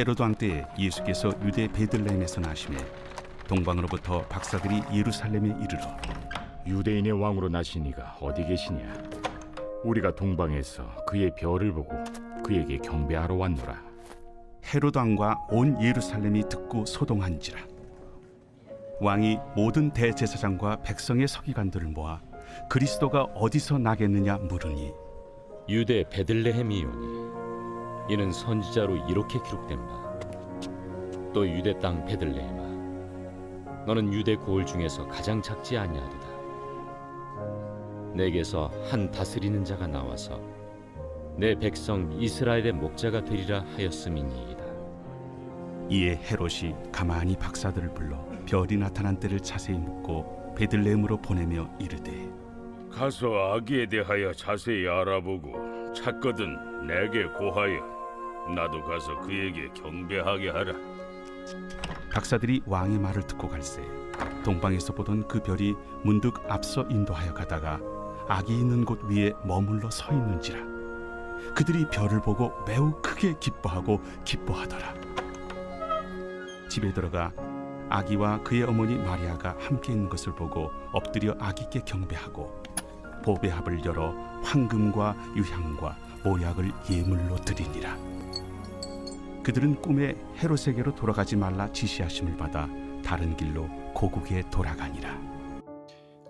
헤로드 왕 때에 예수께서 유대 베들레헴에서 나시매 동방으로부터 박사들이 예루살렘에 이르러 유대인의 왕으로 나시니가 어디 계시냐? 우리가 동방에서 그의 별을 보고 그에게 경배하러 왔노라. 헤로드 왕과 온 예루살렘이 듣고 소동한지라. 왕이 모든 대제사장과 백성의 서기관들을 모아 그리스도가 어디서 나겠느냐 물으니 유대 베들레헴이오니 이는 선지자로 이렇게 기록된 바 또 유대 땅 베들레헴아 너는 유대 고을 중에서 가장 작지 아니하도다. 내게서 한 다스리는 자가 나와서 내 백성 이스라엘의 목자가 되리라 하였음이니이다. 이에 헤롯이 가만히 박사들을 불러 별이 나타난 때를 자세히 묻고 베들레헴으로 보내며 이르되 가서 아기에 대하여 자세히 알아보고 찾거든 내게 고하여 나도 가서 그에게 경배하게 하라. 박사들이 왕의 말을 듣고 갈새 동방에서 보던 그 별이 문득 앞서 인도하여 가다가 아기 있는 곳 위에 머물러 서 있는지라. 그들이 별을 보고 매우 크게 기뻐하더라. 집에 들어가 아기와 그의 어머니 마리아가 함께 있는 것을 보고 엎드려 아기께 경배하고 보배합을 열어 황금과 유향과 모약을 예물로 드리니라. 그들은 꿈에 헤롯에게로 돌아가지 말라 지시하심을 받아 다른 길로 고국에 돌아가니라.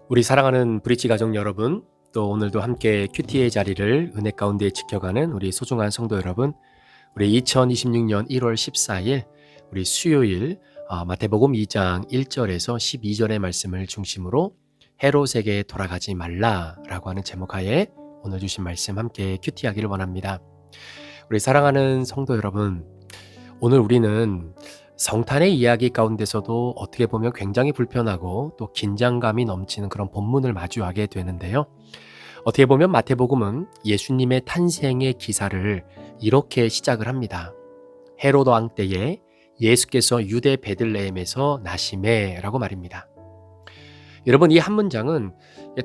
우리 사랑하는 브릿지 가족 여러분, 또 오늘도 함께 큐티의 자리를 은혜 가운데 지켜가는 우리 소중한 성도 여러분, 우리 2026년 1월 14일 우리 수요일 마태복음 2장 1절에서 12절의 말씀을 중심으로 헤롯에게 돌아가지 말라라고 하는 제목 하에 오늘 주신 말씀 함께 큐티하기를 원합니다. 우리 사랑하는 성도 여러분, 오늘 우리는 성탄의 이야기 가운데서도 어떻게 보면 굉장히 불편하고 또 긴장감이 넘치는 그런 본문을 마주하게 되는데요. 어떻게 보면 마태복음은 예수님의 탄생의 기사를 이렇게 시작을 합니다. 헤로드 왕 때에 예수께서 유대 베들레헴에서 나시매라고 말입니다. 여러분, 이 한 문장은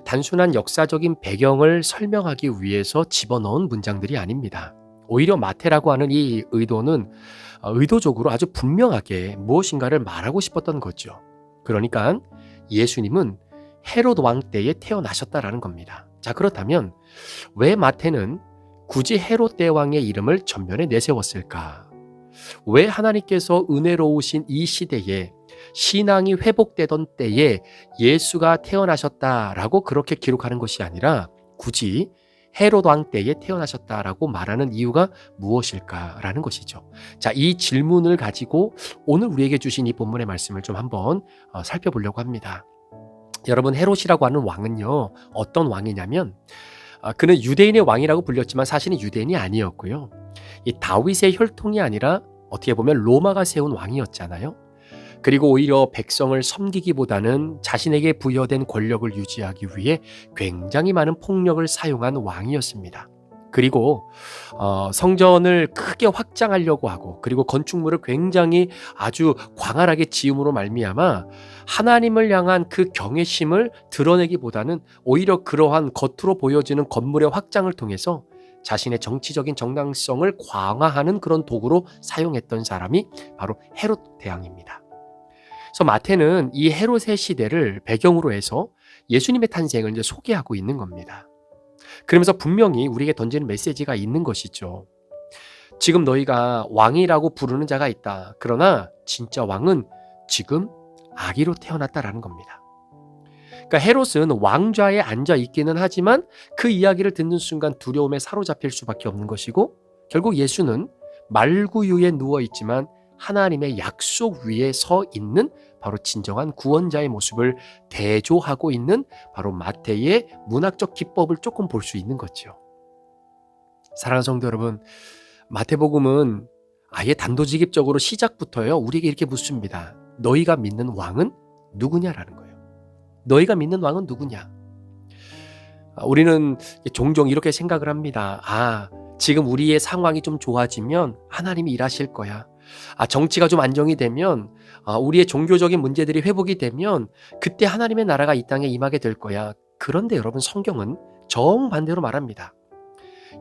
단순한 역사적인 배경을 설명하기 위해서 집어넣은 문장들이 아닙니다. 오히려 마태라고 하는 이 의도는 의도적으로 아주 분명하게 무엇인가를 말하고 싶었던 거죠. 그러니까 예수님은 헤롯 왕 때에 태어나셨다라는 겁니다. 자, 그렇다면 왜 마태는 굳이 헤롯 대왕의 이름을 전면에 내세웠을까? 왜 하나님께서 은혜로우신 이 시대에 신앙이 회복되던 때에 예수가 태어나셨다라고 그렇게 기록하는 것이 아니라 굳이 헤롯 왕 때에 태어나셨다라고 말하는 이유가 무엇일까라는 것이죠. 자, 이 질문을 가지고 오늘 우리에게 주신 이 본문의 말씀을 좀 한번 살펴보려고 합니다. 여러분, 헤롯이라고 하는 왕은요, 어떤 왕이냐면 그는 유대인의 왕이라고 불렸지만 사실은 유대인이 아니었고요. 이 다윗의 혈통이 아니라 어떻게 보면 로마가 세운 왕이었잖아요. 그리고 오히려 백성을 섬기기보다는 자신에게 부여된 권력을 유지하기 위해 굉장히 많은 폭력을 사용한 왕이었습니다. 그리고 성전을 크게 확장하려고 하고 그리고 건축물을 굉장히 아주 광활하게 지음으로 말미암아 하나님을 향한 그 경외심을 드러내기보다는 오히려 그러한 겉으로 보여지는 건물의 확장을 통해서 자신의 정치적인 정당성을 강화하는 그런 도구로 사용했던 사람이 바로 헤롯 대왕입니다. 그래서 마태는 이 헤롯의 시대를 배경으로 해서 예수님의 탄생을 이제 소개하고 있는 겁니다. 그러면서 분명히 우리에게 던지는 메시지가 있는 것이죠. 지금 너희가 왕이라고 부르는 자가 있다. 그러나 진짜 왕은 지금 아기로 태어났다라는 겁니다. 그러니까 헤롯은 왕좌에 앉아 있기는 하지만 그 이야기를 듣는 순간 두려움에 사로잡힐 수밖에 없는 것이고 결국 예수는 말구유에 누워 있지만 하나님의 약속 위에 서 있는 바로 진정한 구원자의 모습을 대조하고 있는 바로 마태의 문학적 기법을 조금 볼 수 있는 거죠. 사랑하는 성도 여러분, 마태복음은 아예 단도직입적으로 시작부터요 우리에게 이렇게 묻습니다. 너희가 믿는 왕은 누구냐라는 거예요. 너희가 믿는 왕은 누구냐? 우리는 종종 이렇게 생각을 합니다. 지금 우리의 상황이 좀 좋아지면 하나님이 일하실 거야. 정치가 좀 안정이 되면 우리의 종교적인 문제들이 회복이 되면 그때 하나님의 나라가 이 땅에 임하게 될 거야. 그런데 여러분, 성경은 정반대로 말합니다.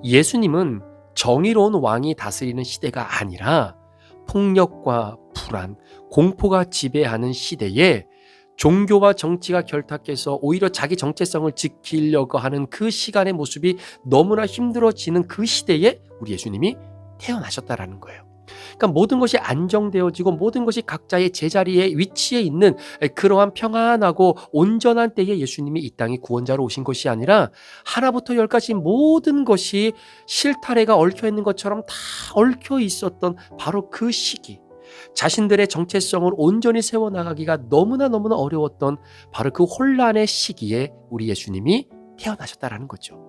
예수님은 정의로운 왕이 다스리는 시대가 아니라 폭력과 불안, 공포가 지배하는 시대에 종교와 정치가 결탁해서 오히려 자기 정체성을 지키려고 하는 그 시간의 모습이 너무나 힘들어지는 그 시대에 우리 예수님이 태어나셨다라는 거예요. 그러니까 모든 것이 안정되어지고 모든 것이 각자의 제자리에 위치해 있는 그러한 평안하고 온전한 때에 예수님이 이 땅에 구원자로 오신 것이 아니라 하나부터 열까지 모든 것이 실타래가 얽혀 있는 것처럼 다 얽혀 있었던 바로 그 시기, 자신들의 정체성을 온전히 세워나가기가 너무나 어려웠던 바로 그 혼란의 시기에 우리 예수님이 태어나셨다라는 거죠.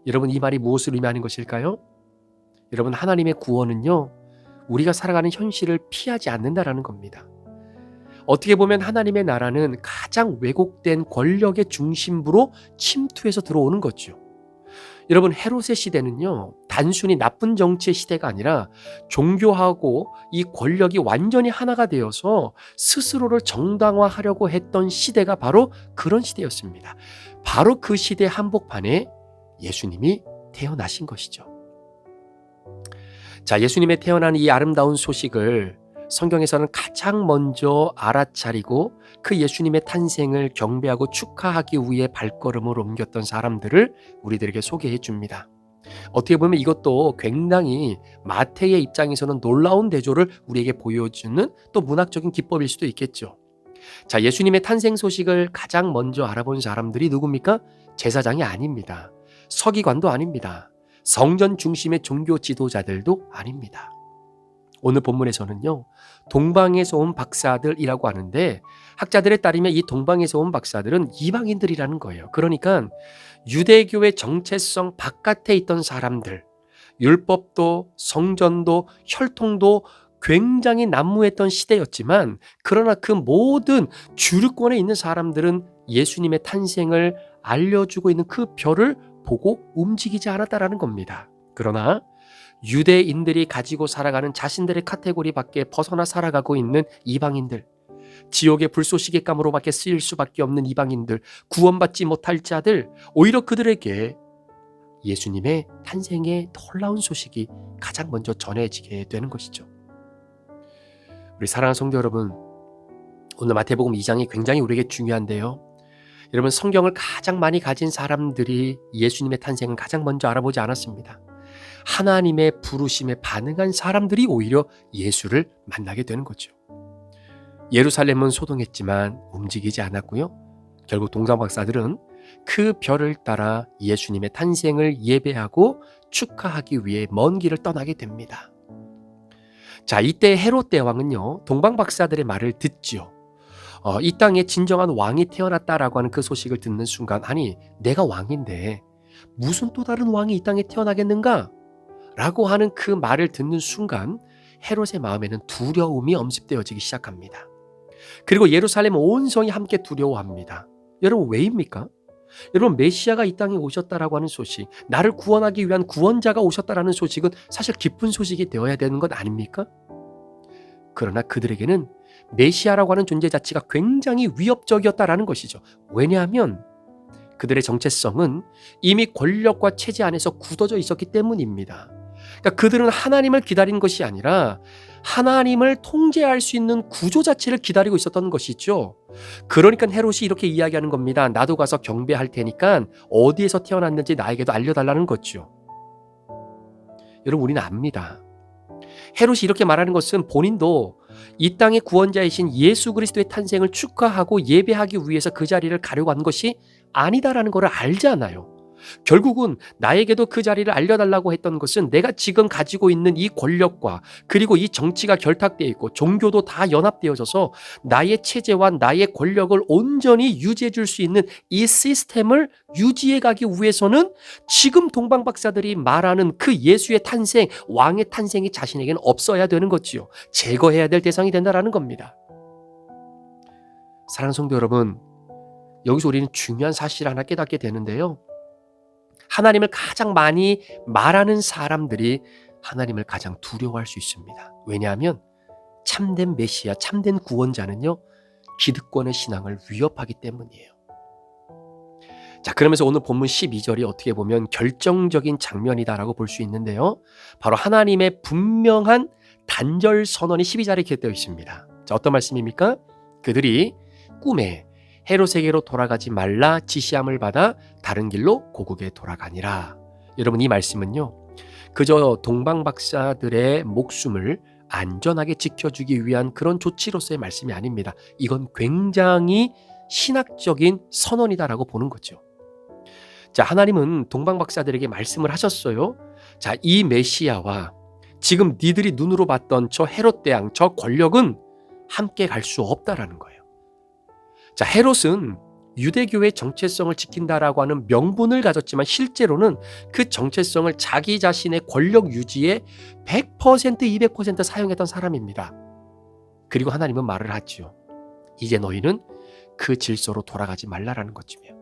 여러분, 이 말이 무엇을 의미하는 것일까요? 여러분, 하나님의 구원은요, 우리가 살아가는 현실을 피하지 않는다라는 겁니다. 어떻게 보면 하나님의 나라는 가장 왜곡된 권력의 중심부로 침투해서 들어오는 거죠. 여러분, 헤롯의 시대는요, 단순히 나쁜 정치의 시대가 아니라 종교하고 이 권력이 완전히 하나가 되어서 스스로를 정당화하려고 했던 시대가 바로 그런 시대였습니다. 바로 그 시대 한복판에 예수님이 태어나신 것이죠. 자, 예수님의 태어난 이 아름다운 소식을 성경에서는 가장 먼저 알아차리고 그 예수님의 탄생을 경배하고 축하하기 위해 발걸음을 옮겼던 사람들을 우리들에게 소개해 줍니다. 어떻게 보면 이것도 굉장히 마태의 입장에서는 놀라운 대조를 우리에게 보여주는 또 문학적인 기법일 수도 있겠죠. 자, 예수님의 탄생 소식을 가장 먼저 알아본 사람들이 누굽니까? 제사장이 아닙니다. 서기관도 아닙니다. 성전 중심의 종교 지도자들도 아닙니다. 오늘 본문에서는요, 동방에서 온 박사들이라고 하는데 학자들에 따르면 이 동방에서 온 박사들은 이방인들이라는 거예요. 그러니까 유대교의 정체성 바깥에 있던 사람들, 율법도 성전도 혈통도 굉장히 난무했던 시대였지만 그러나 그 모든 주류권에 있는 사람들은 예수님의 탄생을 알려주고 있는 그 별을 보고 움직이지 않았다라는 겁니다. 그러나 유대인들이 가지고 살아가는 자신들의 카테고리 밖에 벗어나 살아가고 있는 이방인들, 지옥의 불쏘시개감으로 밖에 쓰일 수밖에 없는 이방인들, 구원받지 못할 자들, 오히려 그들에게 예수님의 탄생의 놀라운 소식이 가장 먼저 전해지게 되는 것이죠. 우리 사랑하는 성도 여러분, 오늘 마태복음 2장이 굉장히 우리에게 중요한데요. 여러분, 성경을 가장 많이 가진 사람들이 예수님의 탄생을 가장 먼저 알아보지 않았습니다. 하나님의 부르심에 반응한 사람들이 오히려 예수를 만나게 되는 거죠. 예루살렘은 소동했지만 움직이지 않았고요. 결국 동방 박사들은 그 별을 따라 예수님의 탄생을 예배하고 축하하기 위해 먼 길을 떠나게 됩니다. 자, 이때 헤롯 대왕은요, 동방 박사들의 말을 듣지요. 이 땅에 진정한 왕이 태어났다라고 하는 그 소식을 듣는 순간, 아니, 내가 왕인데 무슨 또 다른 왕이 이 땅에 태어나겠는가? 라고 하는 그 말을 듣는 순간 헤롯의 마음에는 두려움이 엄습되어지기 시작합니다. 그리고 예루살렘 온 성이 함께 두려워합니다. 여러분, 왜입니까? 여러분, 메시아가 이 땅에 오셨다라고 하는 소식, 나를 구원하기 위한 구원자가 오셨다라는 소식은 사실 기쁜 소식이 되어야 되는 것 아닙니까? 그러나 그들에게는 메시아라고 하는 존재 자체가 굉장히 위협적이었다라는 것이죠. 왜냐하면 그들의 정체성은 이미 권력과 체제 안에서 굳어져 있었기 때문입니다. 그러니까 그들은 하나님을 기다린 것이 아니라 하나님을 통제할 수 있는 구조 자체를 기다리고 있었던 것이죠. 그러니까 헤롯이 이렇게 이야기하는 겁니다. 나도 가서 경배할 테니까 어디에서 태어났는지 나에게도 알려달라는 거죠. 여러분, 우리는 압니다. 헤롯이 이렇게 말하는 것은 본인도 이 땅의 구원자이신 예수 그리스도의 탄생을 축하하고 예배하기 위해서 그 자리를 가려고 한 것이 아니다라는 것을 알잖아요. 결국은 나에게도 그 자리를 알려달라고 했던 것은 내가 지금 가지고 있는 이 권력과 그리고 이 정치가 결탁되어 있고 종교도 다 연합되어져서 나의 체제와 나의 권력을 온전히 유지해 줄 수 있는 이 시스템을 유지해 가기 위해서는 지금 동방 박사들이 말하는 그 예수의 탄생, 왕의 탄생이 자신에게는 없어야 되는 거지요. 제거해야 될 대상이 된다라는 겁니다. 사랑하는 성도 여러분, 여기서 우리는 중요한 사실을 하나 깨닫게 되는데요. 하나님을 가장 많이 말하는 사람들이 하나님을 가장 두려워할 수 있습니다. 왜냐하면 참된 메시아, 참된 구원자는요, 기득권의 신앙을 위협하기 때문이에요. 자, 그러면서 오늘 본문 12절이 어떻게 보면 결정적인 장면이다라고 볼 수 있는데요. 바로 하나님의 분명한 단절 선언이 12절에 기록되어 있습니다. 자, 어떤 말씀입니까? 그들이 꿈에 헤롯에게로 돌아가지 말라 지시함을 받아 다른 길로 고국에 돌아가니라. 여러분, 이 말씀은요, 그저 동방박사들의 목숨을 안전하게 지켜주기 위한 그런 조치로서의 말씀이 아닙니다. 이건 굉장히 신학적인 선언이다라고 보는 거죠. 자, 하나님은 동방박사들에게 말씀을 하셨어요. 자, 이 메시아와 지금 니들이 눈으로 봤던 저 헤롯 대왕, 저 권력은 함께 갈 수 없다라는 거예요. 자, 헤롯은 유대교의 정체성을 지킨다라고 하는 명분을 가졌지만 실제로는 그 정체성을 자기 자신의 권력 유지에 100%, 200% 사용했던 사람입니다. 그리고 하나님은 말을 하죠. 이제 너희는 그 질서로 돌아가지 말라라는 것이며,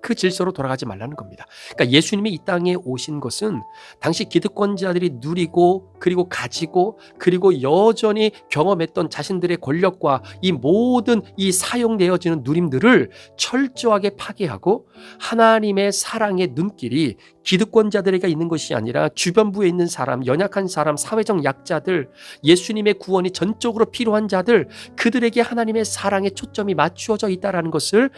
그 질서로 돌아가지 말라는 겁니다. 그러니까 예수님이 이 땅에 오신 것은 당시 기득권자들이 누리고 그리고 가지고 그리고 여전히 경험했던 자신들의 권력과 이 모든 이 사용되어지는 누림들을 철저하게 파괴하고 하나님의 사랑의 눈길이 기득권자들에게 있는 것이 아니라 주변부에 있는 사람, 연약한 사람, 사회적 약자들, 예수님의 구원이 전적으로 필요한 자들, 그들에게 하나님의 사랑의 초점이 맞추어져 있다는 것을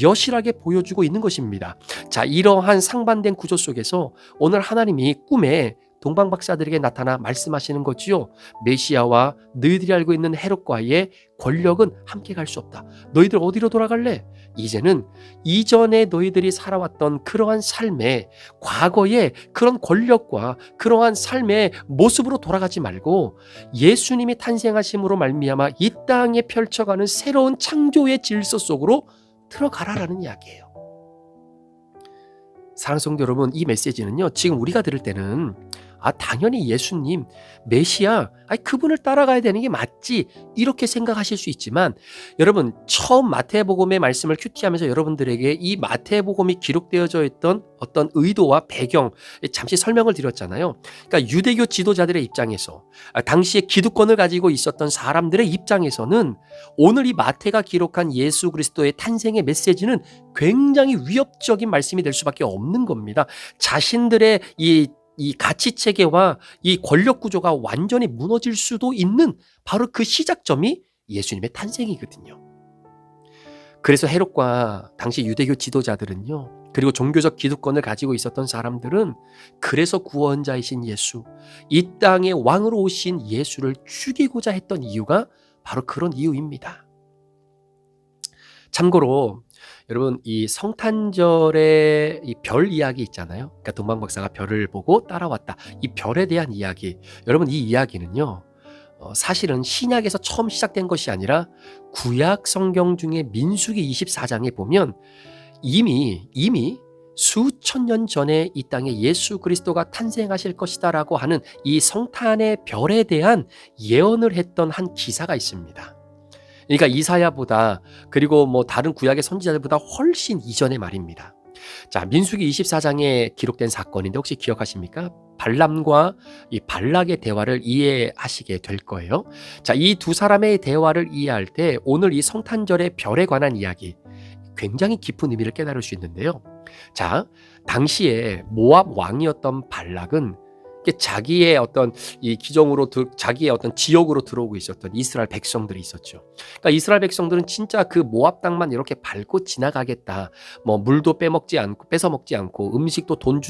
여실하게 보여주고 있는 것입니다. 자, 이러한 상반된 구조 속에서 오늘 하나님이 꿈에 동방박사들에게 나타나 말씀하시는 거지요. 메시아와 너희들이 알고 있는 헤롯과의 권력은 함께 갈 수 없다. 너희들 어디로 돌아갈래? 이제는 이전에 너희들이 살아왔던 그러한 삶의 과거의 그런 권력과 그러한 삶의 모습으로 돌아가지 말고 예수님이 탄생하심으로 말미암아 이 땅에 펼쳐가는 새로운 창조의 질서 속으로 들어가라라는 이야기예요. 사랑하는 성도 여러분, 이 메시지는요, 지금 우리가 들을 때는 당연히 예수님, 메시아, 그분을 따라가야 되는 게 맞지, 이렇게 생각하실 수 있지만, 여러분, 처음 마태복음의 말씀을 큐티하면서 여러분들에게 이 마태복음이 기록되어져 있던 어떤 의도와 배경 잠시 설명을 드렸잖아요. 그러니까 유대교 지도자들의 입장에서, 당시에 기득권을 가지고 있었던 사람들의 입장에서는 오늘 이 마태가 기록한 예수 그리스도의 탄생의 메시지는 굉장히 위협적인 말씀이 될 수밖에 없는 겁니다. 자신들의 이 가치 체계와 이 권력 구조가 완전히 무너질 수도 있는 바로 그 시작점이 예수님의 탄생이거든요. 그래서 헤롯과 당시 유대교 지도자들은요, 그리고 종교적 기득권을 가지고 있었던 사람들은 그래서 구원자이신 예수, 이 땅의 왕으로 오신 예수를 죽이고자 했던 이유가 바로 그런 이유입니다. 참고로 여러분, 이 성탄절의 이 별 이야기 있잖아요. 그러니까 동방박사가 별을 보고 따라왔다. 이 별에 대한 이야기. 여러분, 이 이야기는요, 사실은 신약에서 처음 시작된 것이 아니라 구약 성경 중에 민수기 24장에 보면 이미 수천 년 전에 이 땅에 예수 그리스도가 탄생하실 것이다라고 하는 이 성탄의 별에 대한 예언을 했던 한 기사가 있습니다. 그러니까 이사야보다 그리고 뭐 다른 구약의 선지자들보다 훨씬 이전의 말입니다. 자, 민수기 24장에 기록된 사건인데 혹시 기억하십니까? 발람과 이 발락의 대화를 이해하시게 될 거예요. 자, 이 두 사람의 대화를 이해할 때 오늘 이 성탄절의 별에 관한 이야기, 굉장히 깊은 의미를 깨달을 수 있는데요. 자, 당시에 모압 왕이었던 발락은 자기의 어떤 이 기정으로 자기의 어떤 지역으로 들어오고 있었던 이스라엘 백성들이 있었죠. 그러니까 이스라엘 백성들은 진짜 그 모압 땅만 이렇게 밟고 지나가겠다. 뭐 물도 뺏어 먹지 않고 음식도 돈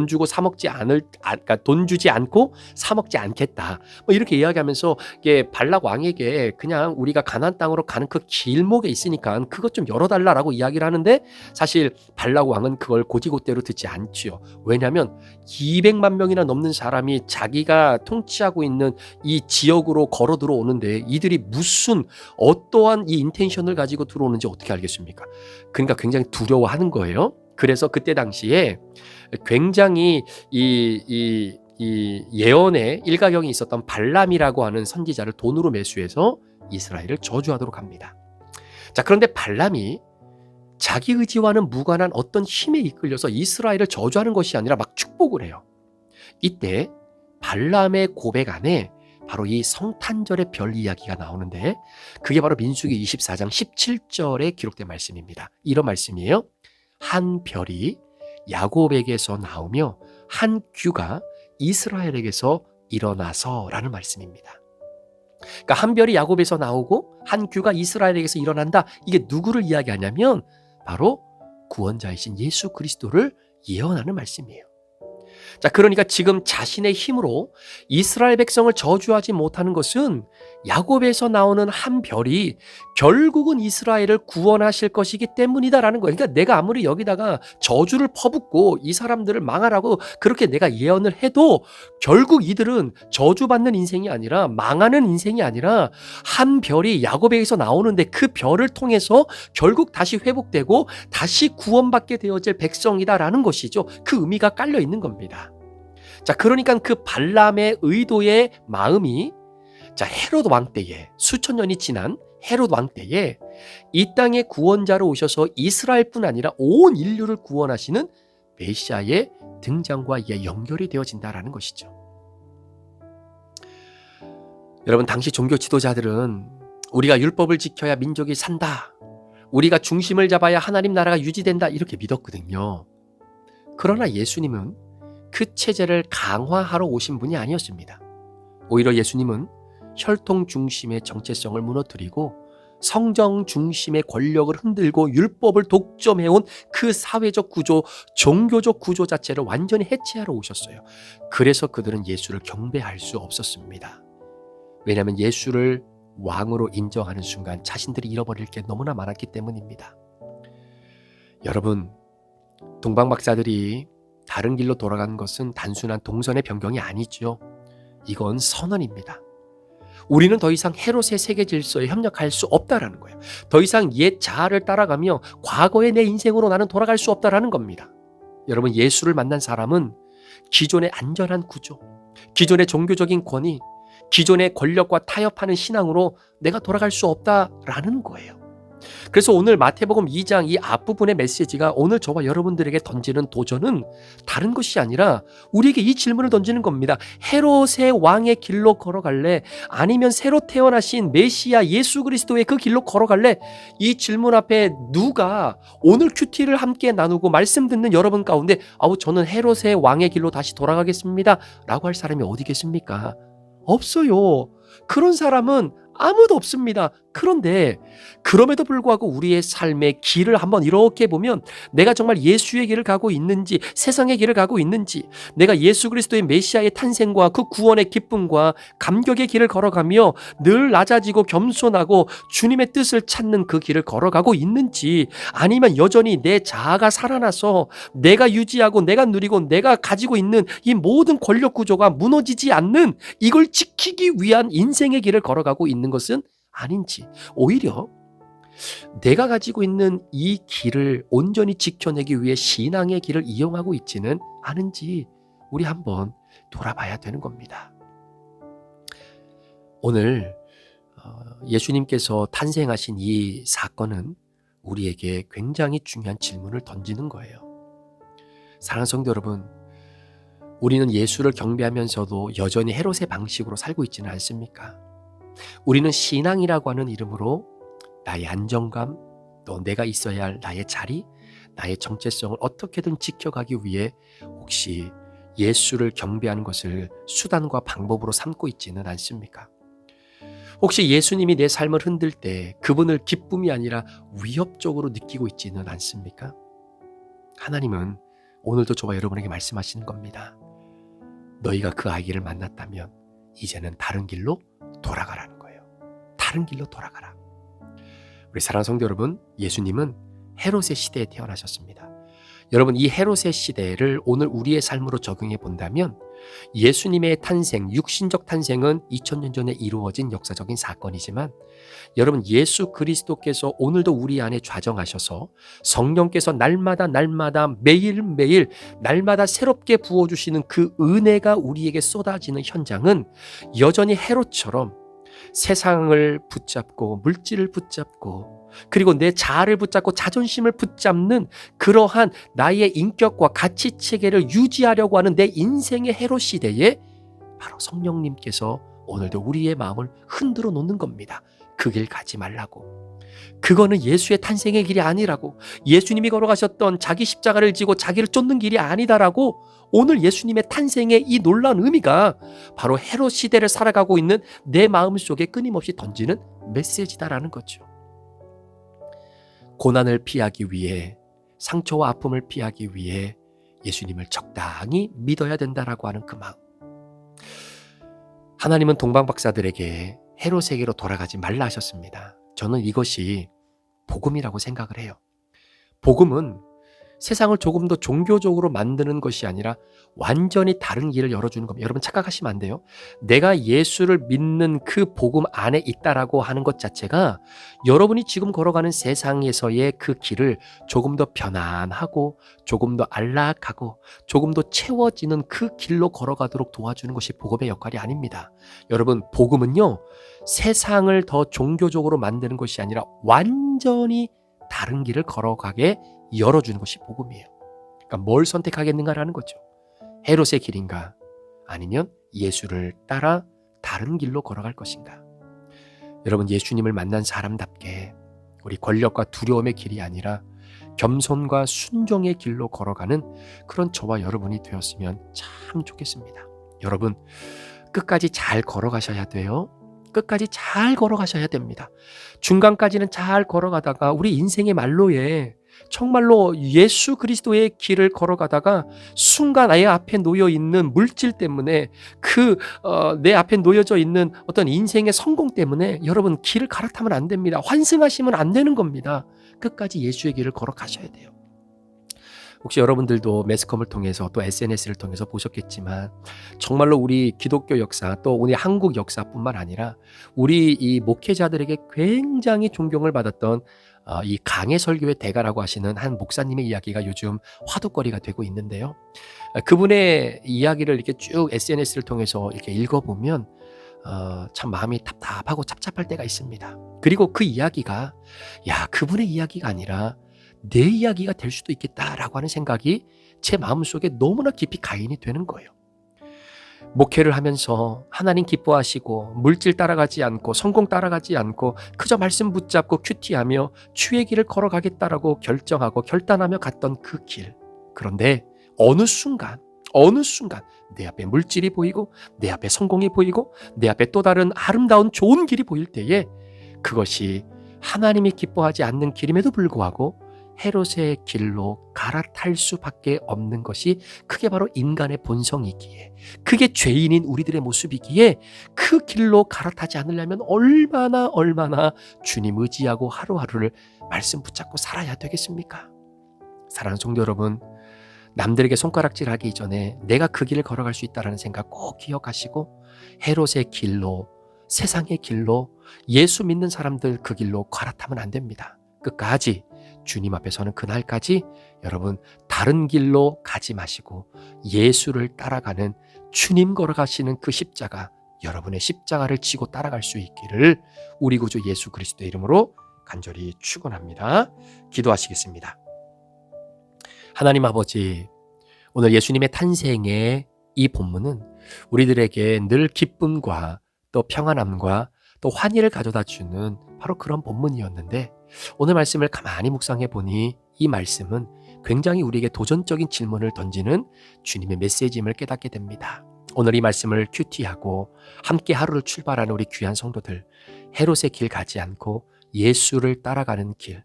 주고 사 먹지 그러니까 돈 주지 않고 사 먹지 않겠다. 뭐 이렇게 이야기하면서 이게 발락 왕에게 그냥 우리가 가나안 땅으로 가는 그 길목에 있으니까 그것 좀 열어달라라고 이야기를 하는데 사실 발락 왕은 그걸 곧이곧대로 듣지 않지요. 왜냐하면 200만 명이나 넘는 사람이 자기가 통치하고 있는 이 지역으로 걸어 들어오는데 이들이 무슨 어떠한 이 인텐션을 가지고 들어오는지 어떻게 알겠습니까? 그러니까 굉장히 두려워하는 거예요. 그래서 그때 당시에 굉장히 이 예언의 일가경이 있었던 발람이라고 하는 선지자를 돈으로 매수해서 이스라엘을 저주하도록 합니다. 자, 그런데 발람이 자기 의지와는 무관한 어떤 힘에 이끌려서 이스라엘을 저주하는 것이 아니라 막 축복을 해요. 이때 발람의 고백 안에 바로 이 성탄절의 별 이야기가 나오는데 그게 바로 민수기 24장 17절에 기록된 말씀입니다. 이런 말씀이에요. 한 별이 야곱에게서 나오며 한 규가 이스라엘에게서 일어나서라는 말씀입니다. 그러니까 한 별이 야곱에서 나오고 한 규가 이스라엘에게서 일어난다. 이게 누구를 이야기하냐면 바로 구원자이신 예수 그리스도를 예언하는 말씀이에요. 자, 그러니까 지금 자신의 힘으로 이스라엘 백성을 저주하지 못하는 것은 야곱에서 나오는 한 별이 결국은 이스라엘을 구원하실 것이기 때문이다라는 거예요. 그러니까 내가 아무리 여기다가 저주를 퍼붓고 이 사람들을 망하라고 그렇게 내가 예언을 해도 결국 이들은 저주받는 인생이 아니라 망하는 인생이 아니라 한 별이 야곱에게서 나오는데 그 별을 통해서 결국 다시 회복되고 다시 구원받게 되어질 백성이다라는 것이죠. 그 의미가 깔려 있는 겁니다. 자, 그러니까 그 발람의 의도의 마음이 자, 헤롯 왕 때에 수천 년이 지난 헤롯 왕 때에 이 땅에 구원자로 오셔서 이스라엘뿐 아니라 온 인류를 구원하시는 메시아의 등장과 이게 연결이 되어진다라는 것이죠. 여러분, 당시 종교 지도자들은 우리가 율법을 지켜야 민족이 산다. 우리가 중심을 잡아야 하나님 나라가 유지된다. 이렇게 믿었거든요. 그러나 예수님은 그 체제를 강화하러 오신 분이 아니었습니다. 오히려 예수님은 혈통 중심의 정체성을 무너뜨리고 성정 중심의 권력을 흔들고 율법을 독점해온 그 사회적 구조, 종교적 구조 자체를 완전히 해체하러 오셨어요. 그래서 그들은 예수를 경배할 수 없었습니다. 왜냐하면 예수를 왕으로 인정하는 순간 자신들이 잃어버릴 게 너무나 많았기 때문입니다. 여러분, 동방박사들이 다른 길로 돌아가는 것은 단순한 동선의 변경이 아니죠. 이건 선언입니다. 우리는 더 이상 헤롯의 세계 질서에 협력할 수 없다라는 거예요. 더 이상 옛 자아를 따라가며 과거의 내 인생으로 나는 돌아갈 수 없다라는 겁니다. 여러분, 예수를 만난 사람은 기존의 안전한 구조, 기존의 종교적인 권위, 기존의 권력과 타협하는 신앙으로 내가 돌아갈 수 없다라는 거예요. 그래서 오늘 마태복음 2장 이 앞부분의 메시지가 오늘 저와 여러분들에게 던지는 도전은 다른 것이 아니라 우리에게 이 질문을 던지는 겁니다. 헤롯의 왕의 길로 걸어갈래? 아니면 새로 태어나신 메시아 예수 그리스도의 그 길로 걸어갈래? 이 질문 앞에 누가 오늘 큐티를 함께 나누고 말씀 듣는 여러분 가운데 저는 헤롯의 왕의 길로 다시 돌아가겠습니다 라고 할 사람이 어디 계십니까? 없어요. 그런 사람은 아무도 없습니다. 그런데 그럼에도 불구하고 우리의 삶의 길을 한번 이렇게 보면 내가 정말 예수의 길을 가고 있는지, 세상의 길을 가고 있는지, 내가 예수 그리스도의 메시아의 탄생과 그 구원의 기쁨과 감격의 길을 걸어가며 늘 낮아지고 겸손하고 주님의 뜻을 찾는 그 길을 걸어가고 있는지, 아니면 여전히 내 자아가 살아나서 내가 유지하고 내가 누리고 내가 가지고 있는 이 모든 권력 구조가 무너지지 않는 이걸 지키기 위한 인생의 길을 걸어가고 있는 것은 아닌지, 오히려 내가 가지고 있는 이 길을 온전히 지켜내기 위해 신앙의 길을 이용하고 있지는 않은지 우리 한번 돌아봐야 되는 겁니다. 오늘 예수님께서 탄생하신 이 사건은 우리에게 굉장히 중요한 질문을 던지는 거예요. 사랑하는 성도 여러분, 우리는 예수를 경배하면서도 여전히 헤롯의 방식으로 살고 있지는 않습니까? 우리는 신앙이라고 하는 이름으로 나의 안정감, 또 내가 있어야 할 나의 자리, 나의 정체성을 어떻게든 지켜가기 위해 혹시 예수를 경배하는 것을 수단과 방법으로 삼고 있지는 않습니까? 혹시 예수님이 내 삶을 흔들 때 그분을 기쁨이 아니라 위협적으로 느끼고 있지는 않습니까? 하나님은 오늘도 저와 여러분에게 말씀하시는 겁니다. 너희가 그 아이를 만났다면 이제는 다른 길로 돌아가라는 거예요. 다른 길로 돌아가라. 우리 사랑하는 성도 여러분, 예수님은 헤롯의 시대에 태어나셨습니다. 여러분, 이 헤롯의 시대를 오늘 우리의 삶으로 적용해 본다면 예수님의 탄생, 육신적 탄생은 2000년 전에 이루어진 역사적인 사건이지만 여러분, 예수 그리스도께서 오늘도 우리 안에 좌정하셔서 성령께서 날마다 매일매일 날마다 새롭게 부어주시는 그 은혜가 우리에게 쏟아지는 현장은 여전히 헤롯처럼 세상을 붙잡고 물질을 붙잡고 그리고 내 자아를 붙잡고 자존심을 붙잡는 그러한 나의 인격과 가치 체계를 유지하려고 하는 내 인생의 헤롯 시대에 바로 성령님께서 오늘도 우리의 마음을 흔들어 놓는 겁니다. 그 길 가지 말라고. 그거는 예수의 탄생의 길이 아니라고. 예수님이 걸어가셨던 자기 십자가를 지고 자기를 쫓는 길이 아니다라고. 오늘 예수님의 탄생의 이 놀라운 의미가 바로 헤롯 시대를 살아가고 있는 내 마음속에 끊임없이 던지는 메시지다라는 거죠. 고난을 피하기 위해, 상처와 아픔을 피하기 위해 예수님을 적당히 믿어야 된다라고 하는 그 마음. 하나님은 동방 박사들에게 헤롯에게로 돌아가지 말라 하셨습니다. 저는 이것이 복음이라고 생각을 해요. 복음은 세상을 조금 더 종교적으로 만드는 것이 아니라 완전히 다른 길을 열어주는 겁니다. 여러분 착각하시면 안 돼요. 내가 예수를 믿는 그 복음 안에 있다라고 하는 것 자체가 여러분이 지금 걸어가는 세상에서의 그 길을 조금 더 편안하고 조금 더 안락하고 조금 더 채워지는 그 길로 걸어가도록 도와주는 것이 복음의 역할이 아닙니다. 여러분, 복음은요, 세상을 더 종교적으로 만드는 것이 아니라 완전히 다른 길을 걸어가게 열어주는 것이 복음이에요. 그러니까 뭘 선택하겠는가라는 거죠. 헤롯의 길인가, 아니면 예수를 따라 다른 길로 걸어갈 것인가. 여러분, 예수님을 만난 사람답게 우리 권력과 두려움의 길이 아니라 겸손과 순종의 길로 걸어가는 그런 저와 여러분이 되었으면 참 좋겠습니다. 여러분, 끝까지 잘 걸어가셔야 돼요. 끝까지 잘 걸어가셔야 됩니다. 중간까지는 잘 걸어가다가 우리 인생의 말로에 정말로 예수 그리스도의 길을 걸어가다가 순간 내 앞에 놓여 있는 물질 때문에 내 앞에 놓여져 있는 어떤 인생의 성공 때문에 여러분 길을 갈아타면 안 됩니다. 환승하시면 안 되는 겁니다. 끝까지 예수의 길을 걸어가셔야 돼요. 혹시 여러분들도 매스컴을 통해서 또 SNS를 통해서 보셨겠지만 정말로 우리 기독교 역사 또 우리 한국 역사뿐만 아니라 우리 이 목회자들에게 굉장히 존경을 받았던 이 강해 설교의 대가라고 하시는 한 목사님의 이야기가 요즘 화두거리가 되고 있는데요. 그분의 이야기를 이렇게 쭉 SNS를 통해서 이렇게 읽어보면 참 마음이 답답하고 찹찹할 때가 있습니다. 그리고 그 이야기가 그분의 이야기가 아니라 내 이야기가 될 수도 있겠다라고 하는 생각이 제 마음속에 너무나 깊이 가인이 되는 거예요. 목회를 하면서 하나님 기뻐하시고 물질 따라가지 않고 성공 따라가지 않고 그저 말씀 붙잡고 큐티하며 주의 길을 걸어가겠다라고 결정하고 결단하며 갔던 그 길. 그런데 어느 순간 내 앞에 물질이 보이고 내 앞에 성공이 보이고 내 앞에 또 다른 아름다운 좋은 길이 보일 때에 그것이 하나님이 기뻐하지 않는 길임에도 불구하고 헤롯의 길로 갈아탈 수밖에 없는 것이 그게 바로 인간의 본성이기에, 그게 죄인인 우리들의 모습이기에 그 길로 갈아타지 않으려면 얼마나 주님 의지하고 하루하루를 말씀 붙잡고 살아야 되겠습니까? 사랑하는 성도 여러분, 남들에게 손가락질하기 이전에 내가 그 길을 걸어갈 수 있다는 생각 꼭 기억하시고 헤롯의 길로, 세상의 길로, 예수 믿는 사람들 그 길로 갈아타면 안 됩니다. 끝까지 주님 앞에 서는 그날까지 여러분 다른 길로 가지 마시고 예수를 따라가는, 주님 걸어가시는 그 십자가, 여러분의 십자가를 지고 따라갈 수 있기를 우리 구주 예수 그리스도의 이름으로 간절히 축원합니다. 기도하시겠습니다. 하나님 아버지, 오늘 예수님의 탄생의 이 본문은 우리들에게 늘 기쁨과 또 평안함과 또 환희를 가져다 주는 바로 그런 본문이었는데, 오늘 말씀을 가만히 묵상해 보니 이 말씀은 굉장히 우리에게 도전적인 질문을 던지는 주님의 메시지임을 깨닫게 됩니다. 오늘 이 말씀을 큐티하고 함께 하루를 출발하는 우리 귀한 성도들, 헤롯의 길 가지 않고 예수를 따라가는 길,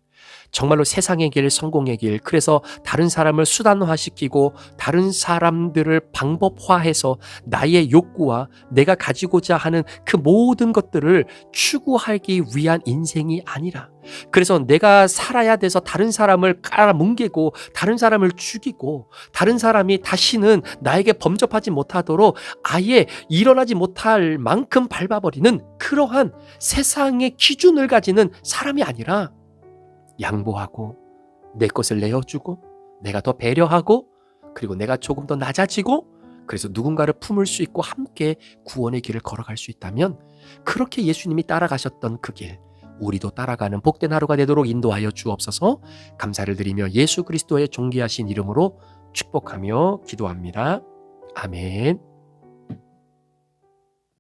정말로 세상의 길, 성공의 길, 그래서 다른 사람을 수단화시키고 다른 사람들을 방법화해서 나의 욕구와 내가 가지고자 하는 그 모든 것들을 추구하기 위한 인생이 아니라, 그래서 내가 살아야 돼서 다른 사람을 깔아뭉개고 다른 사람을 죽이고 다른 사람이 다시는 나에게 범접하지 못하도록 아예 일어나지 못할 만큼 밟아버리는 그러한 세상의 기준을 가지는 사람이 아니라, 양보하고 내 것을 내어주고 내가 더 배려하고 그리고 내가 조금 더 낮아지고 그래서 누군가를 품을 수 있고 함께 구원의 길을 걸어갈 수 있다면, 그렇게 예수님이 따라가셨던 그 길 우리도 따라가는 복된 하루가 되도록 인도하여 주옵소서. 감사를 드리며 예수 그리스도의 존귀하신 이름으로 축복하며 기도합니다. 아멘.